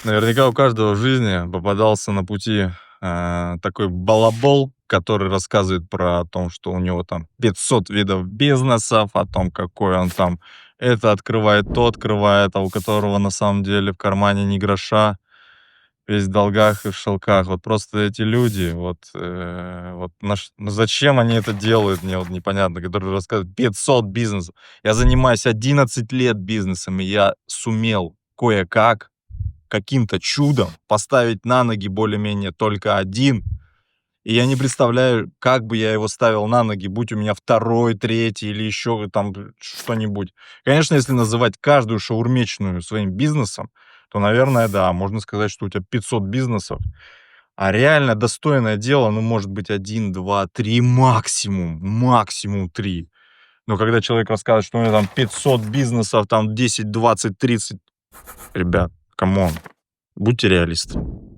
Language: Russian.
Наверняка у каждого в жизни попадался на пути, такой балабол, который рассказывает про том, что у него там 500 видов бизнесов, о том, какой он там это открывает, то открывает, а у которого на самом деле в кармане ни гроша, весь в долгах и в шелках. Вот просто эти люди, вот зачем они это делают, мне вот непонятно, которые рассказывают 500 бизнесов. Я занимаюсь 11 лет бизнесом, и я сумел кое-как каким-то чудом поставить на ноги более-менее только один. И я не представляю, как бы я его ставил на ноги, будь у меня второй, третий или еще там что-нибудь. Конечно, если называть каждую шаурмечную своим бизнесом, то, наверное, да, можно сказать, что у тебя 500 бизнесов, а реально достойное дело, ну, может быть, один, два, три максимум 3. Но когда человек рассказывает, что у него там 500 бизнесов, там 10, 20, 30, ребят, камон, будьте реалистами.